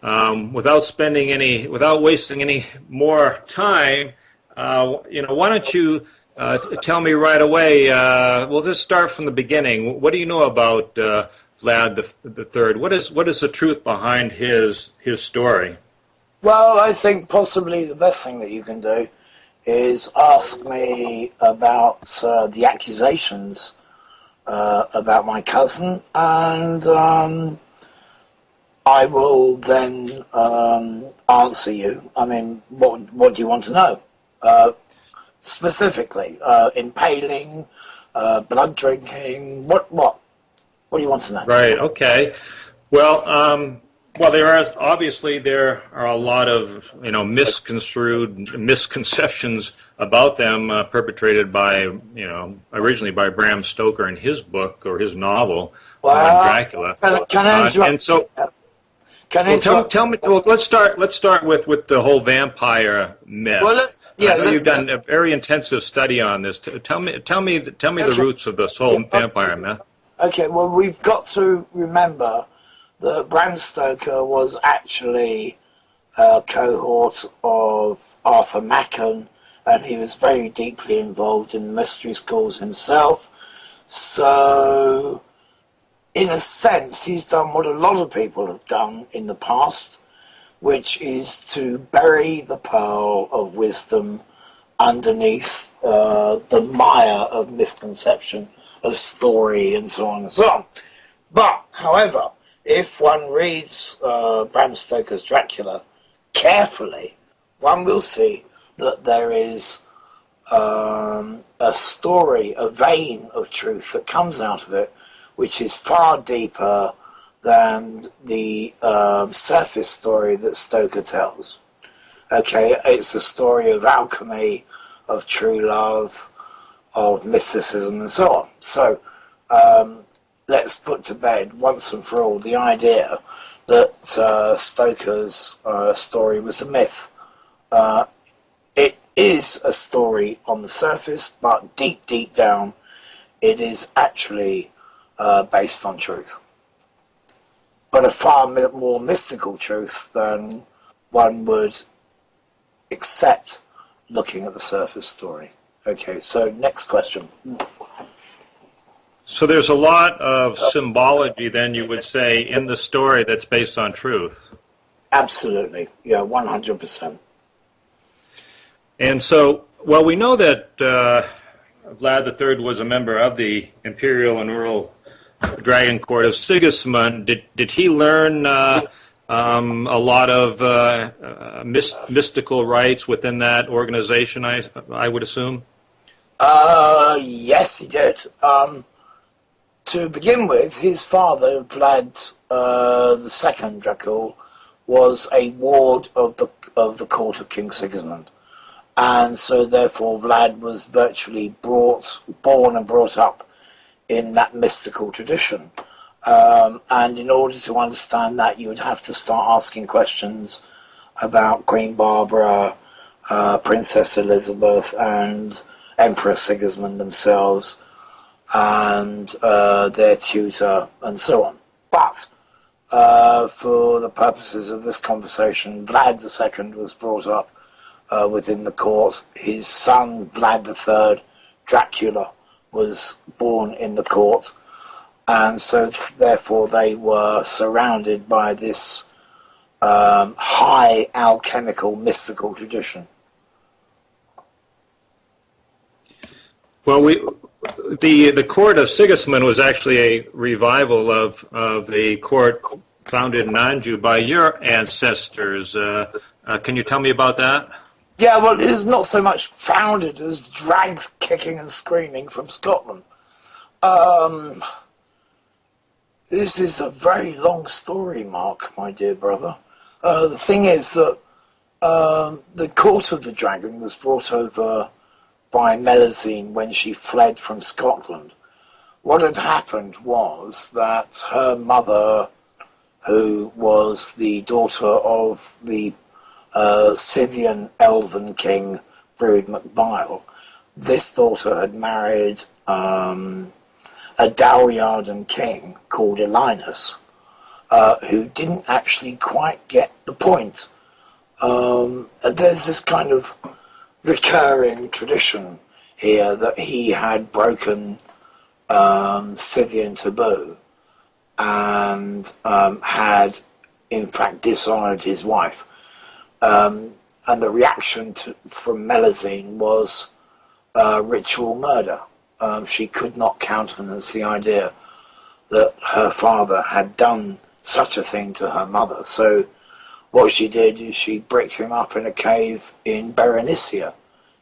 without wasting any more time, why don't you tell me right away? We'll just start from the beginning. What do you know about Vlad the Third? What is the truth behind his story? Well, I think possibly the best thing that you can do is ask me about the accusations about my cousin, and I will then answer you. I mean, what do you want to know? Specifically, impaling, blood drinking, what do you want to know? Right, okay. Well, there are a lot of misconceptions about them perpetrated by originally by Bram Stoker in his book or his novel on Dracula. Can I interrupt? And so, tell me. Well, let's start with the whole vampire myth. Well, I know you've done a very intensive study on this. Tell me the roots of this whole vampire myth. Okay. Well, we've got to remember that Bram Stoker was actually a cohort of Arthur Machen, and he was very deeply involved in the mystery schools himself. So, in a sense, he's done what a lot of people have done in the past, which is to bury the pearl of wisdom underneath the mire of misconception, of story, and so on and so on. But, however, if one reads Bram Stoker's Dracula carefully, one will see that there is a story, a vein of truth that comes out of it, which is far deeper than the surface story that Stoker tells. Okay, it's a story of alchemy, of true love, of mysticism, and so on. So, let's put to bed once and for all the idea that Stoker's story was a myth. It is a story on the surface, but deep down, it is actually based on truth. But a far more mystical truth than one would accept looking at the surface story. Okay, so next question. So there's a lot of symbology, then, you would say, in the story that's based on truth. Absolutely, yeah, 100%. And so, well, we know that Vlad III was a member of the Imperial and Rural Dragon Court of Sigismund. Did he learn a lot of mystical rites within that organization, I would assume? Yes, he did. To begin with, his father, Vlad II Dracul, was a ward of the court of King Sigismund, and so therefore Vlad was virtually born and brought up in that mystical tradition. And in order to understand that, you would have to start asking questions about Queen Barbara, Princess Elizabeth, and Emperor Sigismund themselves, and their tutor, and so on. But for the purposes of this conversation, Vlad II was brought up within the court. His son, Vlad III, Dracula, was born in the court, and so therefore they were surrounded by this high alchemical mystical tradition. Well, the court of Sigismund was actually a revival of a court founded in Anjou by your ancestors. Can you tell me about that? Yeah, well, it is not so much founded as dragged kicking and screaming from Scotland. This is a very long story, Mark, my dear brother. The thing is that the Court of the Dragon was brought over by Melusine when she fled from Scotland. What had happened was that her mother, who was the daughter of the Scythian elven king Brud MacBile, this daughter had married a Dalriadan king called Elinus, who didn't actually quite get the point. There's this kind of recurring tradition here that he had broken Scythian taboo and had in fact dishonoured his wife. And the reaction from Melusine was ritual murder. She could not countenance the idea that her father had done such a thing to her mother. So what she did is she bricked him up in a cave in Berenicia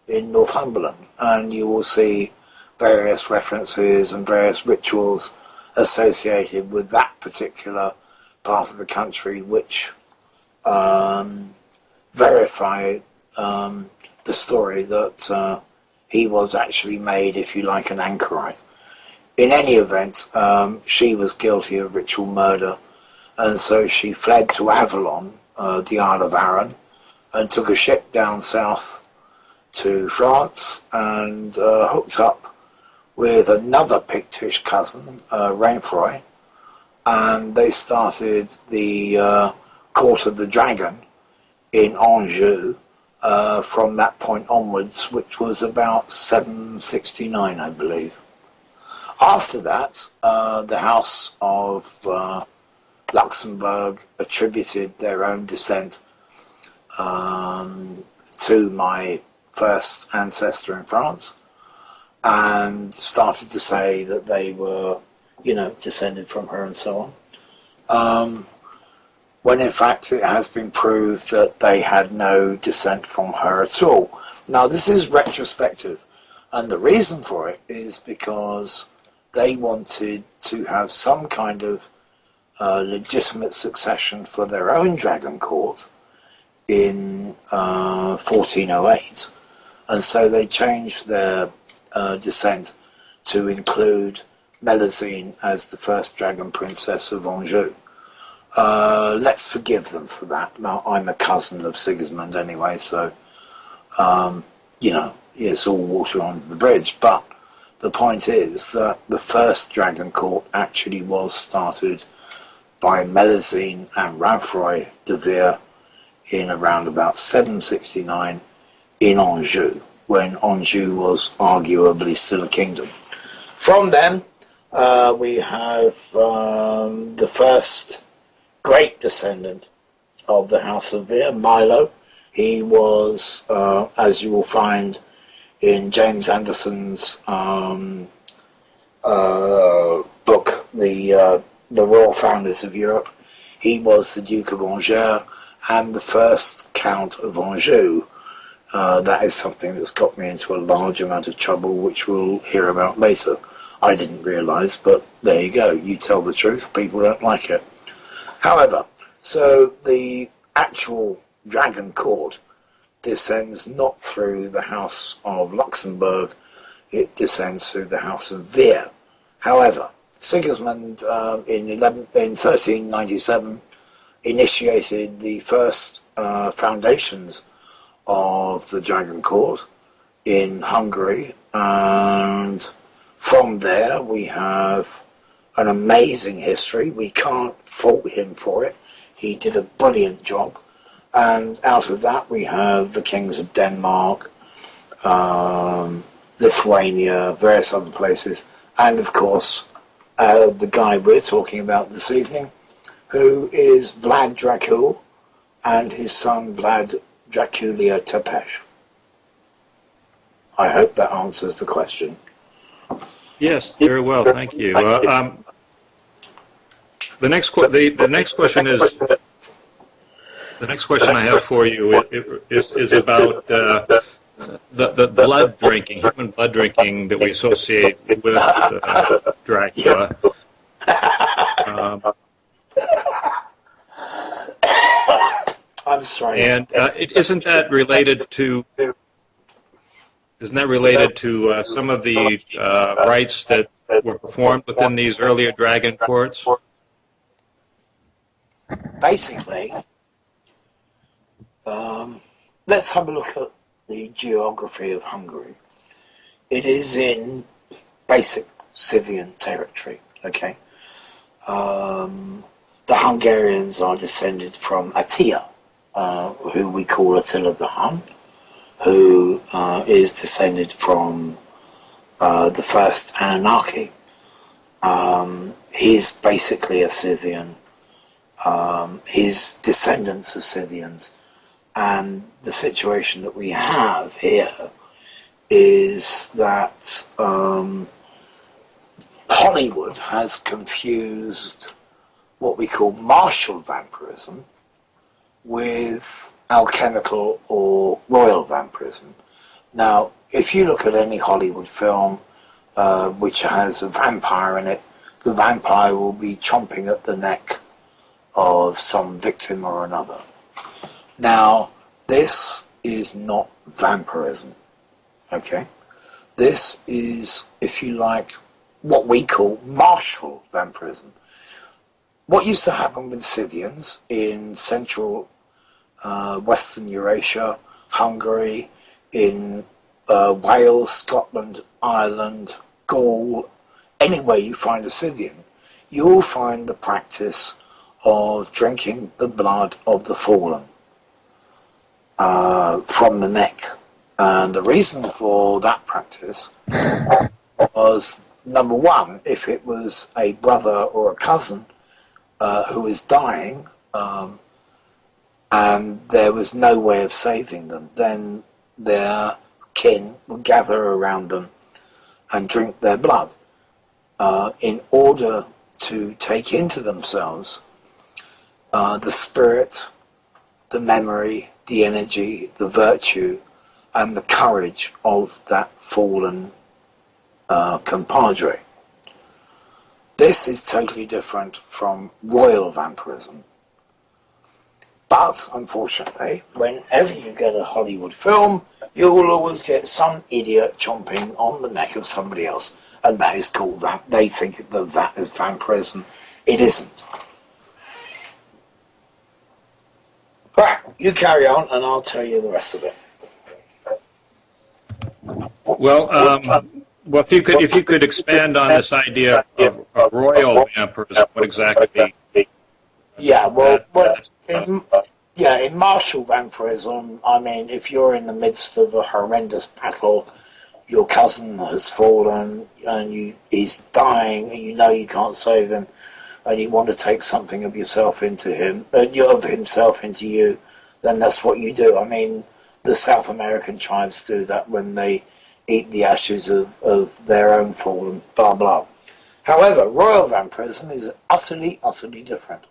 in Northumberland, and you will see various references and various rituals associated with that particular part of the country which verify the story that he was actually made, if you like, an anchorite. In any event, she was guilty of ritual murder, and so she fled to Avalon, the Isle of Arran, and took a ship down south to France and hooked up with another Pictish cousin, Rainfroy, and they started the Court of the Dragon in Anjou from that point onwards, which was about 769, I believe. After that, the House of Luxembourg attributed their own descent to my first ancestor in France, and started to say that they were, descended from her and so on. When in fact it has been proved that they had no descent from her at all. Now this is retrospective, and the reason for it is because they wanted to have some kind of legitimate succession for their own dragon court in 1408, and so they changed their descent to include Melusine as the first dragon princess of Anjou. Let's forgive them for that. Now, I'm a cousin of Sigismund anyway, so, it's all water under the bridge. But the point is that the first dragon court actually was started by Melusine and Rainfroy de Vere in around about 769 in Anjou, when Anjou was arguably still a kingdom. From then, we have the first great descendant of the House of Vere, Milo. He was, as you will find in James Anderson's book, The Royal Founders of Europe, he was the Duke of Angers and the first Count of Anjou. That is something that's got me into a large amount of trouble, which we'll hear about later. I didn't realise, but there you go. You tell the truth, people don't like it. However, so the actual dragon court descends not through the House of Luxembourg, it descends through the House of Vere. However, Sigismund in 1397 initiated the first foundations of the dragon court in Hungary, and from there we have an amazing history. We can't fault him for it. He did a brilliant job. And out of that we have the kings of Denmark, Lithuania, various other places, and of course the guy we're talking about this evening, who is Vlad Dracul and his son Vlad Draculia Tepesh. I hope that answers the question. Yes, very well, thank you. The next question I have for you is about the blood drinking, human blood drinking that we associate with Dracula. I'm sorry. And isn't that related to some of the rites that were performed within these earlier dragon courts? Basically, let's have a look at the geography of Hungary. It is in basic Scythian territory, okay? the Hungarians are descended from Attila, who we call Attila the Hun, who is descended from the first Anunnaki. He's basically a Scythian. His descendants are Scythians. And the situation that we have here is that Hollywood has confused what we call martial vampirism with alchemical or royal vampirism. Now, if you look at any Hollywood film which has a vampire in it, the vampire will be chomping at the neck of some victim or another. Now, this is not vampirism, okay? This is, if you like, what we call martial vampirism. What used to happen with Scythians in central Western Eurasia, Hungary, in Wales, Scotland, Ireland, Gaul, anywhere you find a Scythian, you will find the practice of drinking the blood of the fallen from the neck. And the reason for that practice was, number one, if it was a brother or a cousin who was dying, and there was no way of saving them, then their kin would gather around them and drink their blood in order to take into themselves the spirit, the memory, the energy, the virtue, and the courage of that fallen compadre. This is totally different from royal vampirism. But, unfortunately, whenever you get a Hollywood film, you will always get some idiot chomping on the neck of somebody else. And that is called that. They think that that is vampirism. It isn't. Right, you carry on and I'll tell you the rest of it. Well, if you could expand on this idea of royal vampirism, what exactly? Yeah, well, in martial vampirism, I mean, if you're in the midst of a horrendous battle, your cousin has fallen and he's dying, and you know you can't save him, and you want to take something of yourself into him, of himself into you, then that's what you do. I mean, the South American tribes do that when they eat the ashes of their own fallen, blah, blah. However, royal vampirism is utterly, utterly different.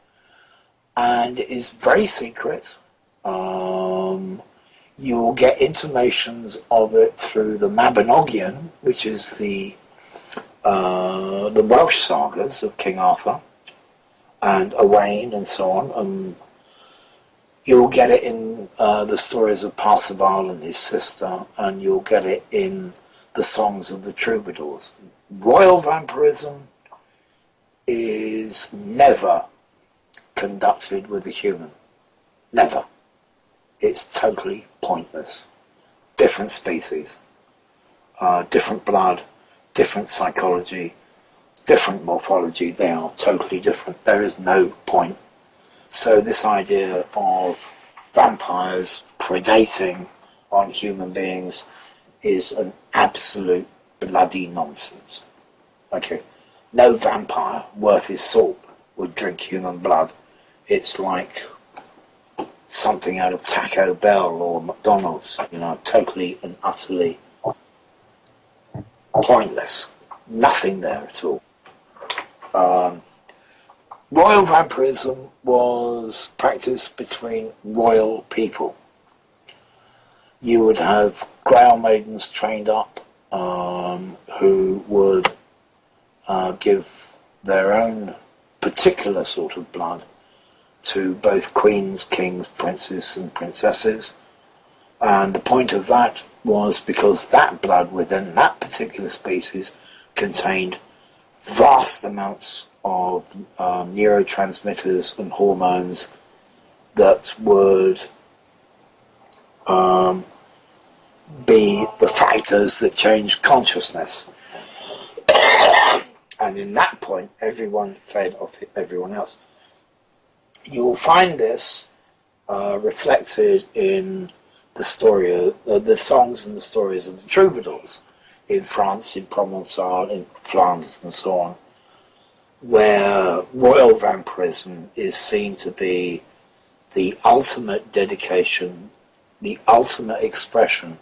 And it is very secret. You will get intimations of it through the Mabinogion, which is the Welsh sagas of King Arthur and Owain and so on. And you'll get it in the stories of Parzival and his sister, and you'll get it in the songs of the troubadours. Royal vampirism is never conducted with a human. Never. It's totally pointless. Different species, different blood, different psychology, different morphology. They are totally different. There is no point. So this idea of vampires predating on human beings is an absolute bloody nonsense. Okay, no vampire worth his salt would drink human blood. It's like something out of Taco Bell or McDonald's, totally and utterly pointless. Nothing there at all. Royal vampirism was practiced between royal people. You would have Grail maidens trained up who would give their own particular sort of blood to both queens, kings, princes and princesses. And the point of that was because that blood within that particular species contained vast amounts of neurotransmitters and hormones that would be the factors that change consciousness. And in that point, everyone fed off everyone else. you'll find this reflected in the story of the songs and the stories of the troubadours in France, in Provençal, in Flanders, and so on, where royal vampirism is seen to be the ultimate dedication, the ultimate expression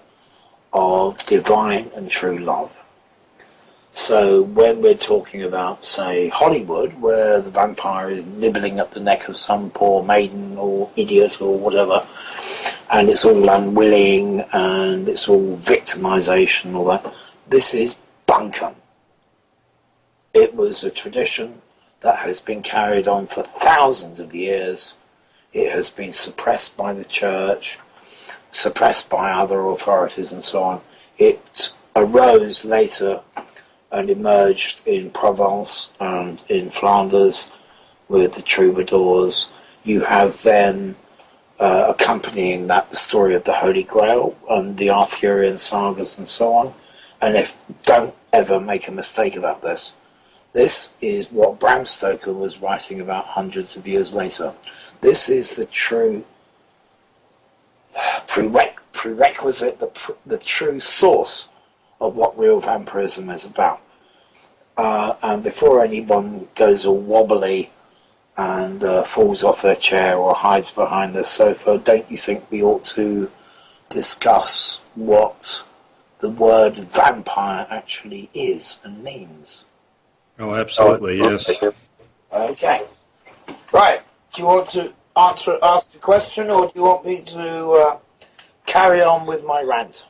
of divine and true love. So when we're talking about, say, Hollywood, where the vampire is nibbling at the neck of some poor maiden or idiot or whatever, and it's all unwilling and it's all victimization and all that, this is bunkum. It was a tradition that has been carried on for thousands of years. It has been suppressed by the church, suppressed by other authorities and so on. It arose later and emerged in Provence and in Flanders with the troubadours. You have then accompanying that the story of the Holy Grail and the Arthurian sagas and so on. And if don't ever make a mistake about this, this is what Bram Stoker was writing about hundreds of years later. This is the true prerequisite, the true source of what real vampirism is about. And before anyone goes all wobbly and falls off their chair or hides behind their sofa, don't you think we ought to discuss what the word vampire actually is and means? Oh, absolutely, yes. Okay. Right. Do you want to ask the question, or do you want me to carry on with my rant?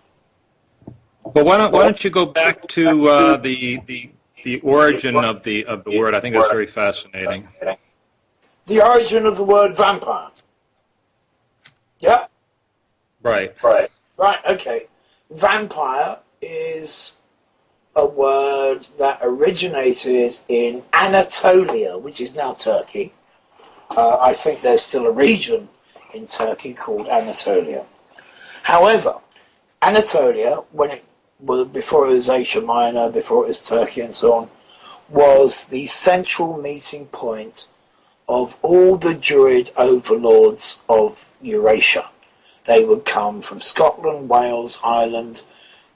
Well, why don't you go back to the origin of the word? I think that's very fascinating. The origin of the word vampire. Yeah? Right. Right, okay. Vampire is a word that originated in Anatolia, which is now Turkey. I think there's still a region in Turkey called Anatolia. However, Anatolia, before it was Asia Minor, before it was Turkey and so on, was the central meeting point of all the Druid overlords of Eurasia. They would come from Scotland, Wales, Ireland,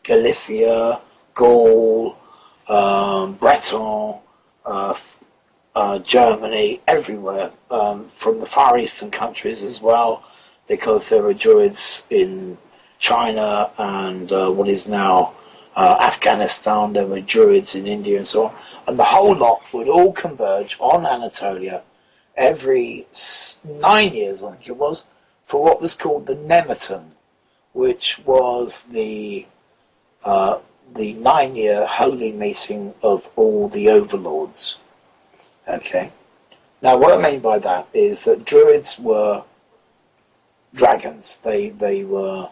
Galicia, Gaul, Breton, Germany, everywhere, from the Far Eastern countries as well, because there were Druids in China and what is now Afghanistan. There were Druids in India and so on. And the whole lot would all converge on Anatolia every 9 years, I think it was, for what was called the Nemeton, which was the 9-year holy meeting of all the overlords. Okay. Now, what I mean by that is that Druids were dragons. They were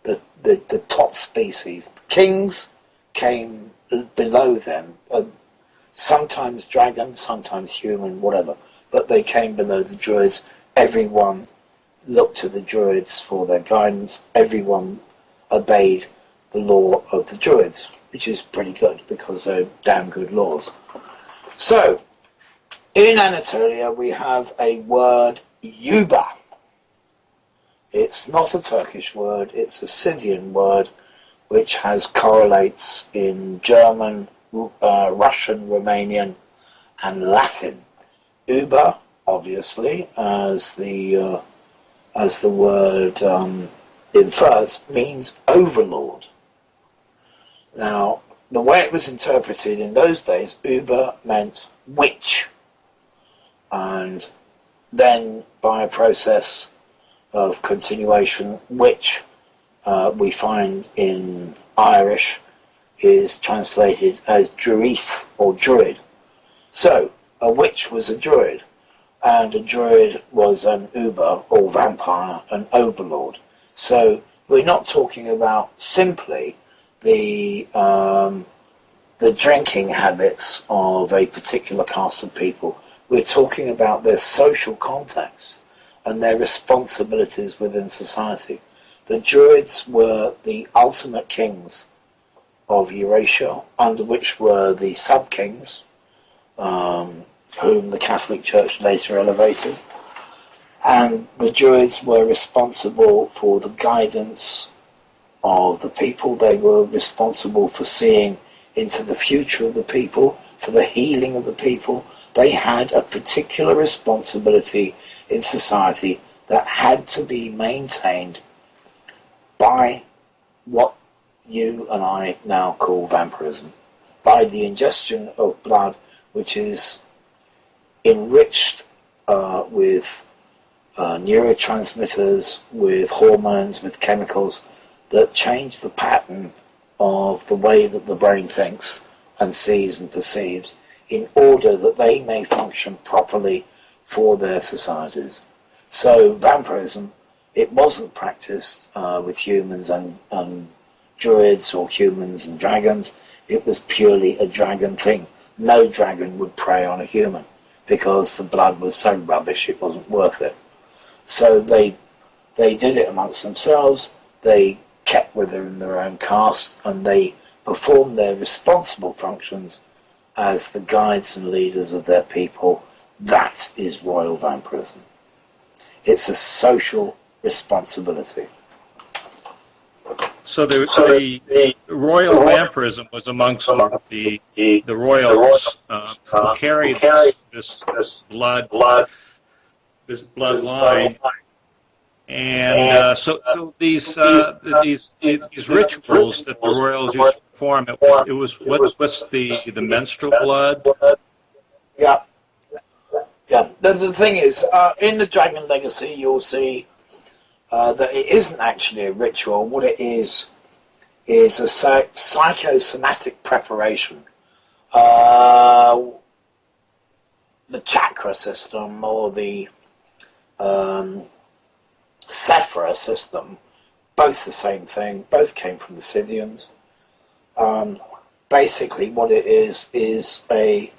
the top species. The kings came below them. Sometimes dragon, sometimes human, whatever. But they came below the Druids. Everyone looked to the Druids for their guidance. Everyone obeyed the law of the Druids, which is pretty good because they're damn good laws. So, in Anatolia we have a word, Yuba. It's not a Turkish word, it's a Scythian word which has correlates in German, Russian, Romanian and Latin. Uber, obviously, as the word infers, means overlord. Now, the way it was interpreted in those days, Uber meant witch. And then, by a process of continuation, which we find in Irish is translated as druith or druid. So, a witch was a druid, and a druid was an uber or vampire, an overlord. So, we're not talking about simply the drinking habits of a particular caste of people. We're talking about their social context and their responsibilities within society. The Druids were the ultimate kings of Eurasia, under which were the sub-kings, whom the Catholic Church later elevated. And the Druids were responsible for the guidance of the people. They were responsible for seeing into the future of the people, for the healing of the people. They had a particular responsibility in society that had to be maintained by what you and I now call vampirism, by the ingestion of blood which is enriched with neurotransmitters, with hormones, with chemicals that change the pattern of the way that the brain thinks and sees and perceives, in order that they may function properly for their societies. So vampirism, it wasn't practiced with humans and druids or humans and dragons. It was purely a dragon thing. No dragon would prey on a human because the blood was so rubbish it wasn't worth it. So they did it amongst themselves. They kept within their own caste, and they performed their responsible functions as the guides and leaders of their people. That is royal vampirism. It's a social responsibility. So the royal vampirism was amongst the royals who carried this bloodline, and so these rituals that the royals used to perform, it was what's the menstrual blood? Yeah. Yeah. The thing is, in the Dragon Legacy, you'll see that it isn't actually a ritual. What it is a psychosomatic preparation. The chakra system or the Sephira system, both the same thing, both came from the Scythians. Basically what it is a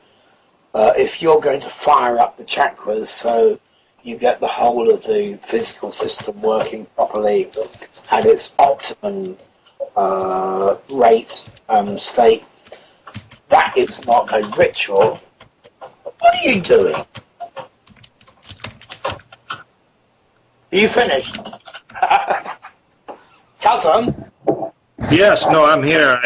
if you're going to fire up the chakras so you get the whole of the physical system working properly at its optimum rate and state, that is not a ritual. What are you doing? Are you finished? Cousin? Yes, no, I'm here.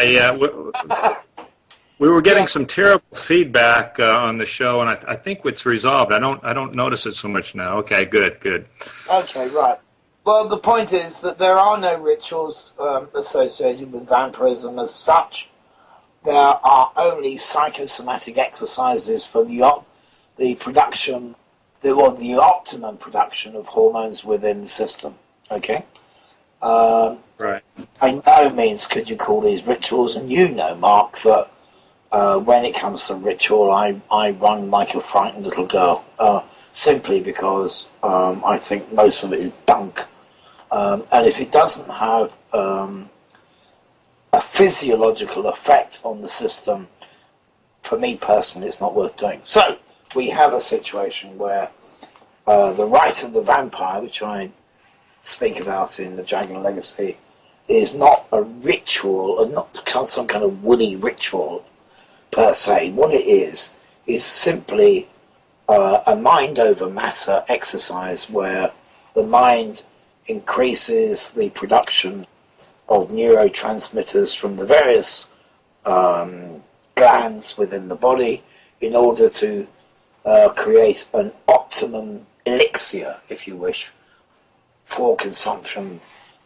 We were getting some terrible feedback on the show, and I think it's resolved. I don't notice it so much now. Okay, good. Okay, right. Well, the point is that there are no rituals associated with vampirism as such. There are only psychosomatic exercises for the production, the optimum production of hormones within the system. Okay. Right. By no means could you call these rituals, and you know, Mark, that when it comes to ritual, I run like a frightened little girl, simply because I think most of it is bunk. And if it doesn't have a physiological effect on the system, for me personally, it's not worth doing. So we have a situation where the rite of the vampire, which I speak about in the Dragon Legacy, is not a ritual, and not some kind of woody ritual per se. What it is simply a mind over matter exercise where the mind increases the production of neurotransmitters from the various glands within the body in order to create an optimum elixir, if you wish, for consumption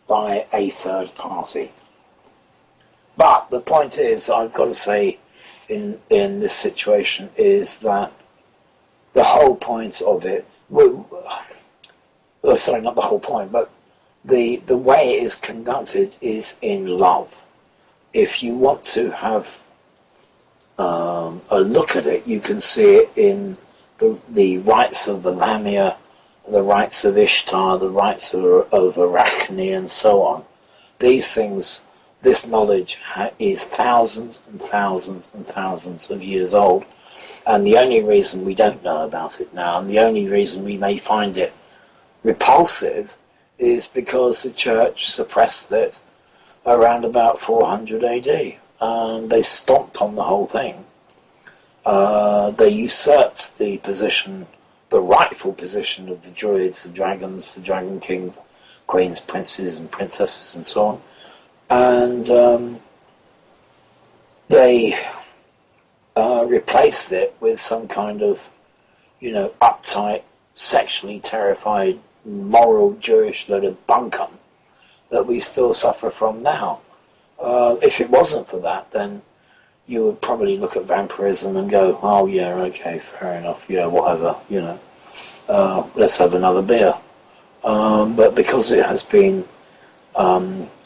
by a third party. But the point is, I've got to say, in this situation, is that the whole point of it, sorry, not the whole point, but the way it is conducted is in love. If you want to have a look at it, you can see it in the rites of the Lamia, the rites of Ishtar, the rites of Arachne, and so on. These things, this knowledge is thousands and thousands and thousands of years old, and the only reason we don't know about it now, and the only reason we may find it repulsive, is because the church suppressed it around about 400 AD. They stomped on the whole thing. They usurped the position the rightful position of the druids, the dragons, the dragon kings, queens, princes and princesses and so on. And they replaced it with some kind of, uptight, sexually terrified, moral Jewish load of bunkum that we still suffer from now. If it wasn't for that, then you would probably look at vampirism and go, oh yeah, okay, fair enough, yeah, whatever, let's have another beer. But because it has been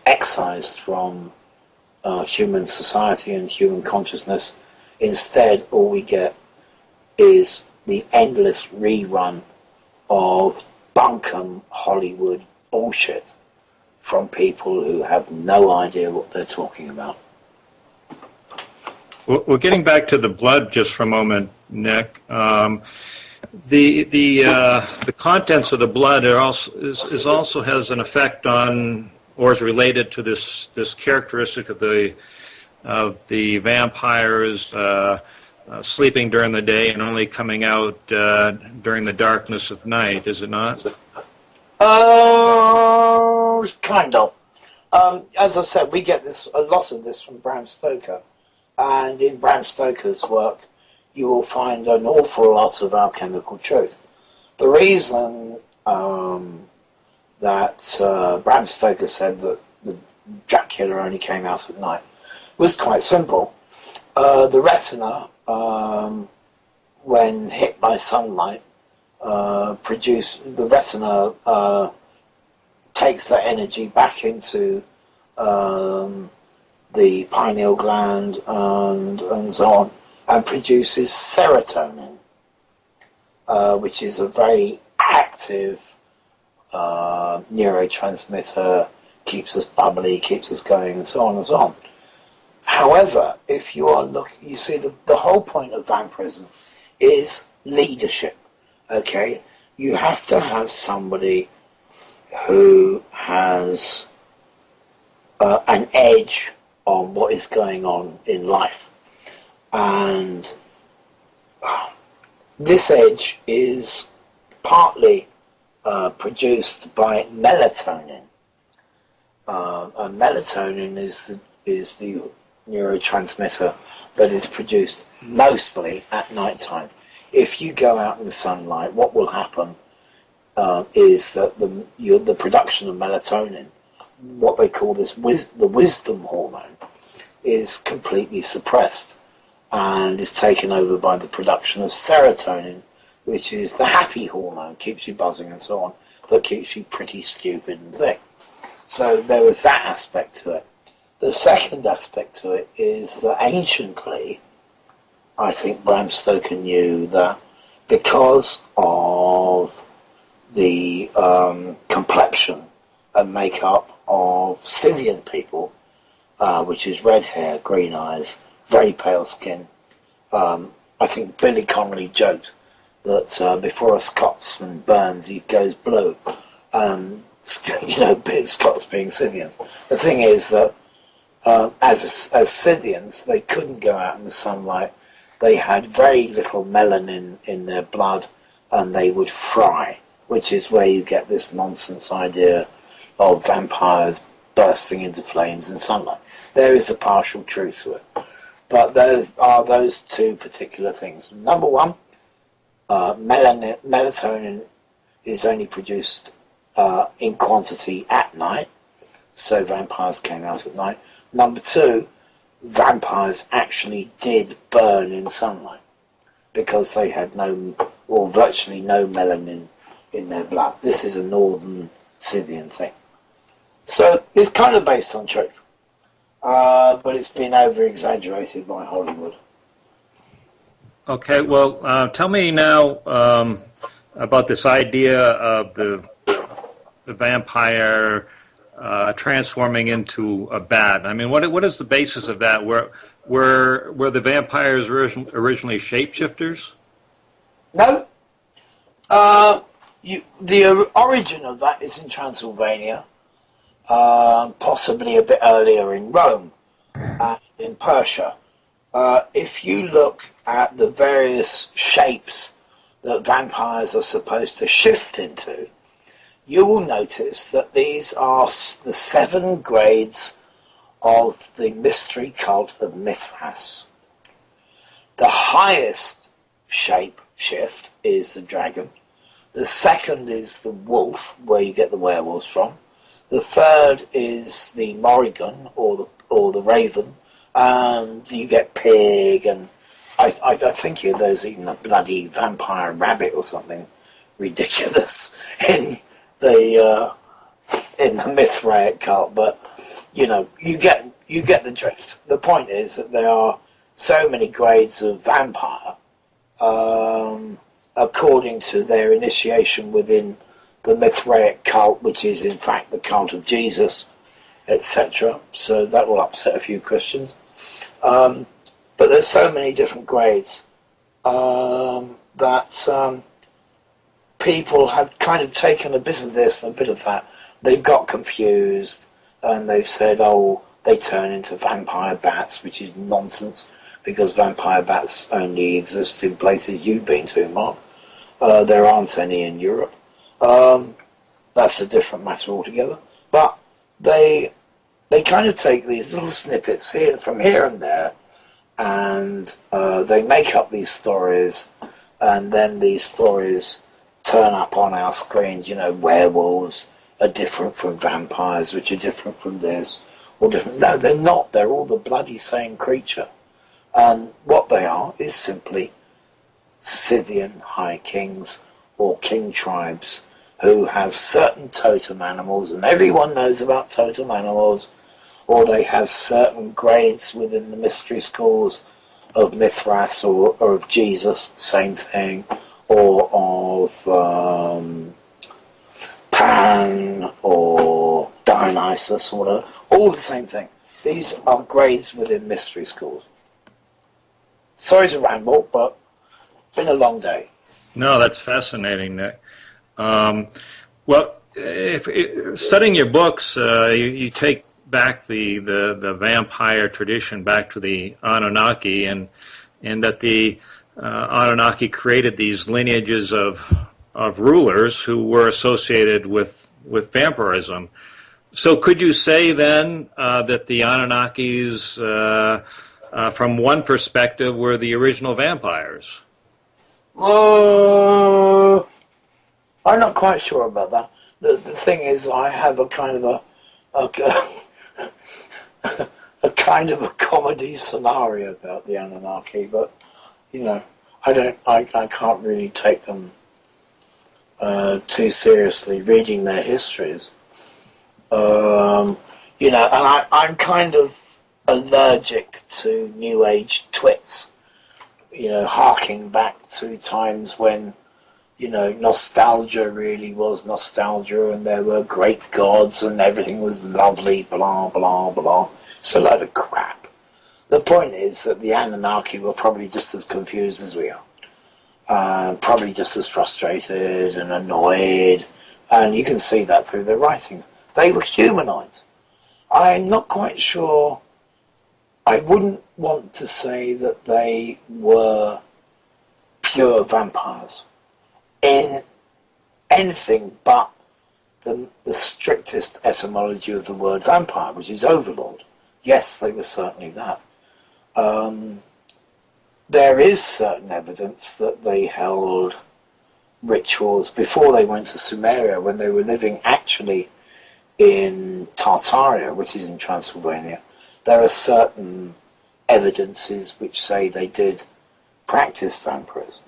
excised from human society and human consciousness, instead all we get is the endless rerun of bunkum Hollywood bullshit from people who have no idea what they're talking about. We're getting back to the blood just for a moment, Nick. The contents of the blood also has an effect on, or is related to this characteristic of the vampires sleeping during the day and only coming out during the darkness of night, is it not? Kind of. As I said, we get a lot of this from Bram Stoker. And in Bram Stoker's work, you will find an awful lot of alchemical truth. The reason that Bram Stoker said that the Dracula only came out at night was quite simple. The retina, when hit by sunlight, the retina takes that energy back into the pineal gland and so on, and produces serotonin, which is a very active neurotransmitter, keeps us bubbly, keeps us going, and so on and so on. However, if you are you see the whole point of vampirism is leadership. Okay, you have to have somebody who has an edge on what is going on in life. And this edge is partly produced by melatonin. And melatonin is the neurotransmitter that is produced mostly at night time. If you go out in the sunlight, what will happen is that the production of melatonin, what they call the wisdom hormone, is completely suppressed and is taken over by the production of serotonin, which is the happy hormone, keeps you buzzing and so on, that keeps you pretty stupid and thick. So there was that aspect to it. The second aspect to it is that anciently, I think Bram Stoker knew that because of the complexion and makeup of Scythian people, which is red hair, green eyes, very pale skin. I think Billy Connolly joked that before a Scotsman burns, he goes blue. Scots being Scythians. The thing is that as Scythians, they couldn't go out in the sunlight. They had very little melanin in their blood, and they would fry, which is where you get this nonsense idea of vampires bursting into flames in sunlight. There is a partial truth to it. But those two particular things. Number one, melatonin is only produced in quantity at night, so vampires came out at night. Number two, vampires actually did burn in sunlight because they had virtually no melanin in their blood. This is a northern Scythian thing. So it's kind of based on truth, but it's been over-exaggerated by Hollywood. Okay, well, tell me now about this idea of the vampire transforming into a bat. I mean, what is the basis of that? Were the vampires originally shapeshifters? No. The origin of that is in Transylvania, possibly a bit earlier in Rome and in Persia. If you look at the various shapes that vampires are supposed to shift into, you will notice that these are the 7 grades of the mystery cult of Mithras. The highest shape shift is the dragon. The second is the wolf, where you get the werewolves from. The third is the Morrigan, or the raven, and you get pig, and I think there's even a bloody vampire rabbit or something ridiculous in the Mithraic cult. But you know, you get the drift. The point is that there are so many grades of vampire according to their initiation within the Mithraic cult, which is in fact the cult of Jesus, etc. So that will upset a few Christians. But there's so many different grades that people have kind of taken a bit of this and a bit of that. They've got confused and they've said, oh, they turn into vampire bats, which is nonsense, because vampire bats only exist in places you've been to, Mark. There aren't any in Europe. That's a different matter altogether. But they kind of take these little snippets from here and there, and they make up these stories, and then these stories turn up on our screens. You know, werewolves are different from vampires, which are different from this, or different. No, they're not. They're all the bloody same creature. And what they are is simply Scythian high kings or king tribes who have certain totem animals, and everyone knows about totem animals, or they have certain grades within the mystery schools of Mithras or of Jesus, same thing, or of Pan or Dionysus or whatever, all the same thing. These are grades within mystery schools. Sorry to ramble, but it's been a long day. No, that's fascinating, Nick. Well, if studying your books, you take back the vampire tradition back to the Anunnaki, and that the Anunnaki created these lineages of rulers who were associated with vampirism. So could you say then that the Anunnakis, from one perspective, were the original vampires? I'm not quite sure about that. The thing is, I have a kind of a kind of a comedy scenario about the Anunnaki, but you know, I can't really take them too seriously reading their histories. You know, and I'm kind of allergic to New Age twits, you know, harking back to times when, you know, nostalgia really was nostalgia, and there were great gods and everything was lovely, blah, blah, blah. It's a load of crap. The point is that the Anunnaki were probably just as confused as we are. Probably just as frustrated and annoyed, and you can see that through their writings. They were humanoids. I'm not quite sure. I wouldn't want to say that they were pure vampires in anything but the strictest etymology of the word vampire, which is overlord. Yes, they were certainly that. There is certain evidence that they held rituals before they went to Sumeria, when they were living actually in Tartaria, which is in Transylvania. There are certain evidences which say they did practice vampirism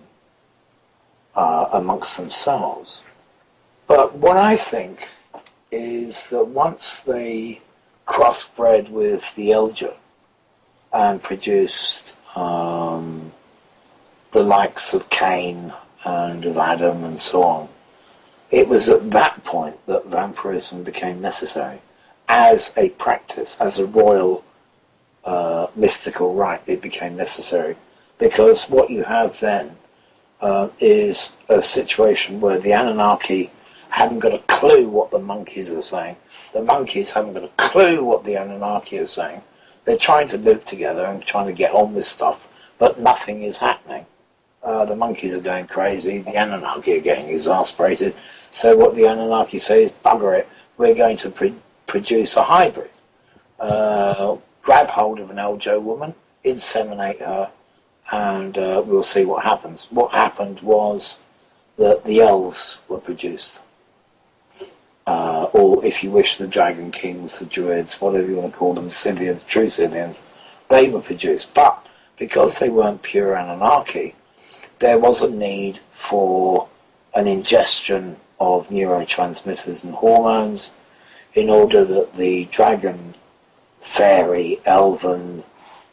amongst themselves. But what I think is that once they crossbred with the Elder and produced the likes of Cain and of Adam and so on, it was at that point that vampirism became necessary as a practice, as a royal mystical rite. It became necessary because what you have then is a situation where the Anunnaki haven't got a clue what the monkeys are saying. The monkeys haven't got a clue what the Anunnaki are saying. They're trying to live together and trying to get on with stuff, but nothing is happening. The monkeys are going crazy. The Anunnaki are getting exasperated. So what the Anunnaki say is, bugger it, we're going to produce a hybrid. Grab hold of an Eljo woman, inseminate her, and we'll see what happens. What happened was that the elves were produced. Or, if you wish, the Dragon Kings, the Druids, whatever you want to call them, Scythians, true Scythians, they were produced. But because they weren't pure Anunnaki, there was a need for an ingestion of neurotransmitters and hormones in order that the dragon, fairy, elven,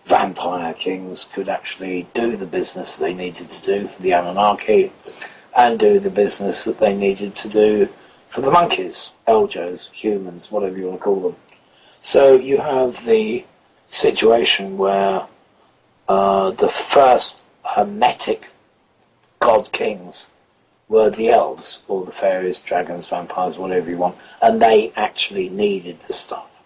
vampire kings could actually do the business they needed to do for the Anunnaki and do the business that they needed to do for the monkeys, Eljos, humans, whatever you want to call them. So you have the situation where the first hermetic god kings were the elves, or the fairies, dragons, vampires, whatever you want, and they actually needed the stuff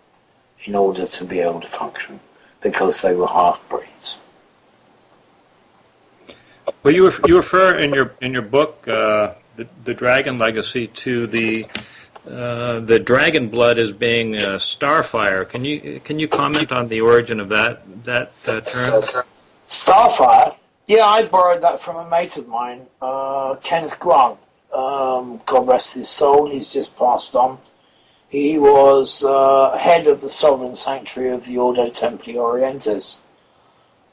in order to be able to function, because they were half-breeds. Well, you refer in your book, the Dragon Legacy, to the dragon blood as being starfire. Can you comment on the origin of that term? Starfire? Yeah, I borrowed that from a mate of mine, Kenneth Grant. God rest his soul, he's just passed on. He was head of the Sovereign Sanctuary of the Ordo Templi Orientis.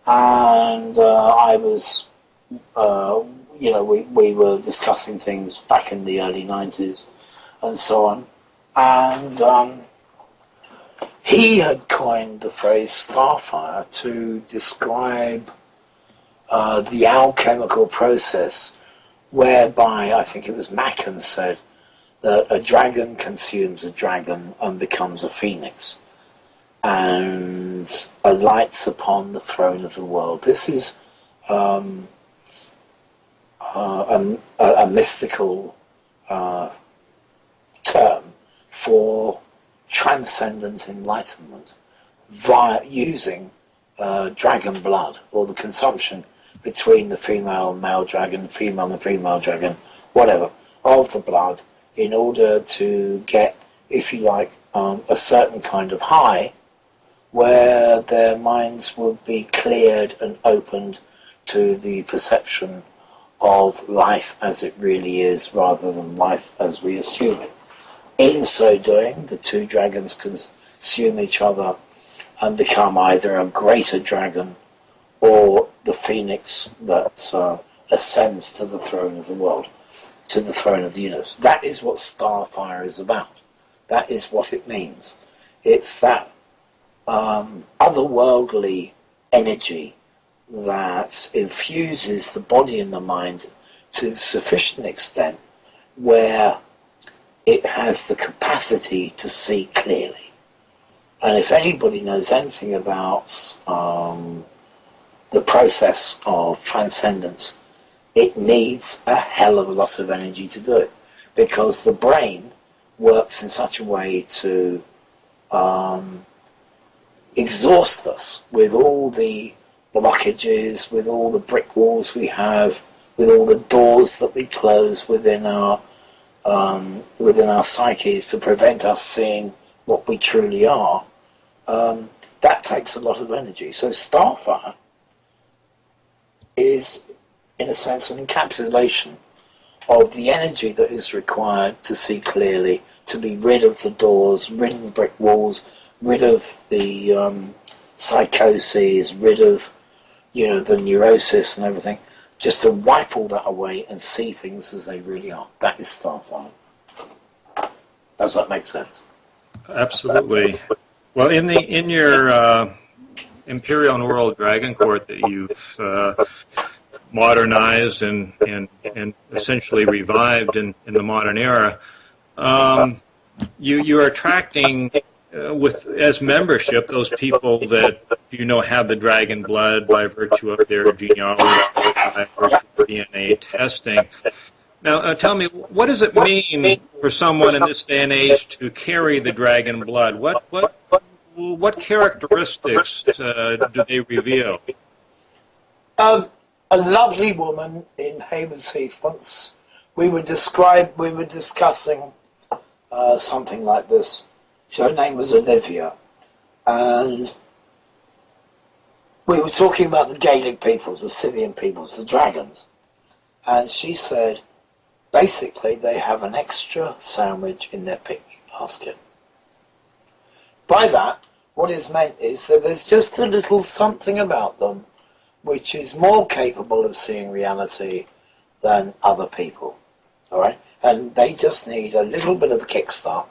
And I was, we were discussing things back in the early 90s and so on. And he had coined the phrase starfire to describe the alchemical process whereby, I think it was Machen said, that a dragon consumes a dragon and becomes a phoenix and alights upon the throne of the world. This is a mystical term for transcendent enlightenment via using dragon blood, or the consumption between the female and male dragon, female and female dragon, whatever, of the blood, in order to get, if you like, a certain kind of high where their minds would be cleared and opened to the perception of life as it really is, rather than life as we assume it. In so doing, the two dragons consume each other and become either a greater dragon or the phoenix that ascends to the throne of the world, to the throne of the universe. That is what starfire is about. That is what it means. It's that otherworldly energy that infuses the body and the mind to a sufficient extent where it has the capacity to see clearly. And if anybody knows anything about the process of transcendence, it needs a hell of a lot of energy to do it, because the brain works in such a way to exhaust us with all the blockages, with all the brick walls we have, with all the doors that we close within our psyches to prevent us seeing what we truly are. That takes a lot of energy. So starfire is, in a sense, an encapsulation of the energy that is required to see clearly, to be rid of the doors, rid of the brick walls, rid of the psychoses, rid of, the neurosis and everything, just to wipe all that away and see things as they really are. That is starfire. Does that make sense? Absolutely. Well, in your Imperial and World Dragon Court that you've modernized and essentially revived in the modern era, you are attracting as membership those people that have the dragon blood by virtue of their genealogy, by virtue of DNA testing. Now, tell me, what does it mean for someone in this day and age to carry the dragon blood? What characteristics do they reveal? a lovely woman in Hayward's Heath once. We were discussing something like this. Her name was Olivia, and we were talking about the Gaelic peoples, the Scythian peoples, the dragons, and she said basically they have an extra sandwich in their picnic basket. By that, what is meant is that there's just a little something about them which is more capable of seeing reality than other people, all right? And they just need a little bit of a kickstart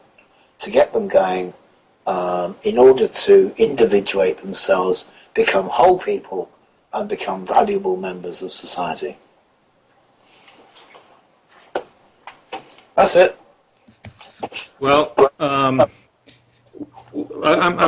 to get them going in order to individuate themselves, become whole people, and become valuable members of society. That's it. Well, I'm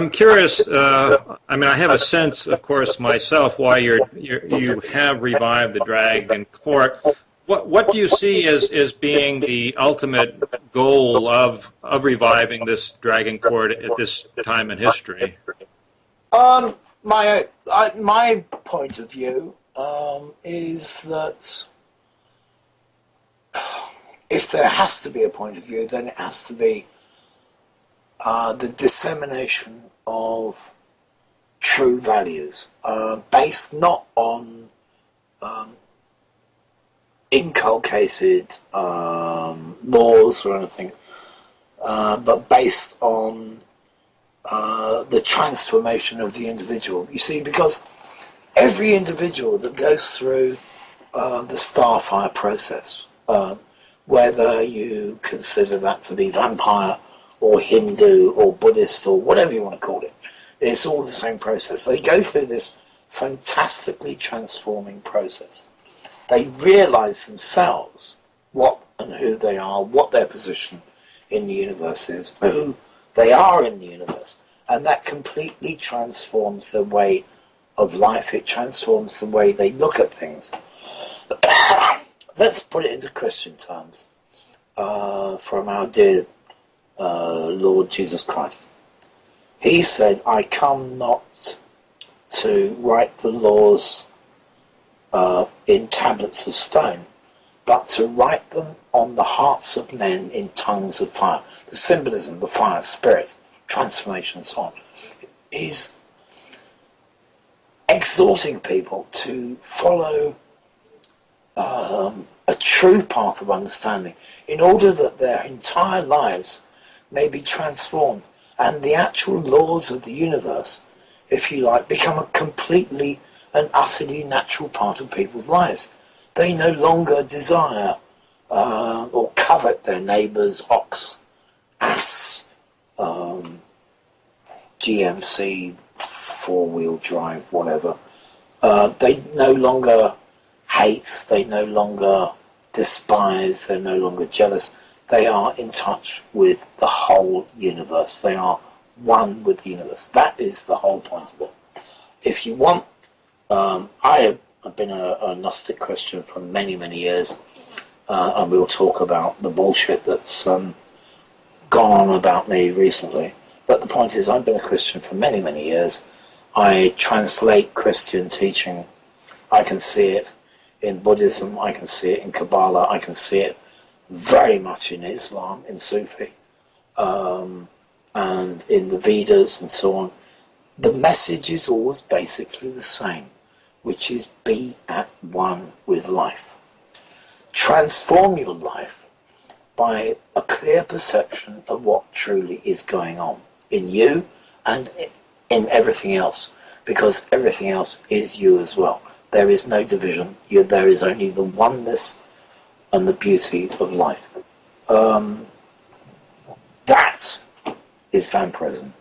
curious. I mean, I have a sense, of course, myself, why you have revived the Dragon Court. What do you see as being the ultimate goal of reviving this Dragon Court at this time in history? My point of view is that if there has to be a point of view, then it has to be the dissemination of true values, based not on inculcated laws or anything, but based on the transformation of the individual. You see, because every individual that goes through the Starfire process, whether you consider that to be vampire or Hindu or Buddhist or whatever you want to call it, it's all the same process. They go through this fantastically transforming process. They realize themselves what and who they are, what their position in the universe is, who they are in the universe, and that completely transforms their way of life. It transforms the way they look at things. Let's put it into Christian terms from our dear Lord Jesus Christ. He said, I come not to write the laws in tablets of stone, but to write them on the hearts of men in tongues of fire. The symbolism, the fire, spirit, transformation, and so on. He's exhorting people to follow a true path of understanding in order that their entire lives may be transformed and the actual laws of the universe, if you like, become a completely and utterly natural part of people's lives. They no longer desire or covet their neighbour's ox, ass, GMC, four-wheel drive, whatever. They no longer hate, they no longer despise, they're no longer jealous. They are in touch with the whole universe. They are one with the universe. That is the whole point of it. If you want, I have been a Gnostic Christian for many, many years, and we'll talk about the bullshit that's gone on about me recently. But the point is, I've been a Christian for many, many years. I translate Christian teaching. I can see it in Buddhism, I can see it in Kabbalah, I can see it very much in Islam, in Sufi, and in the Vedas and so on. The message is always basically the same, which is be at one with life. Transform your life by a clear perception of what truly is going on in you and in everything else, because everything else is you as well. There is no division. There is only the oneness and the beauty of life. That is vampirism.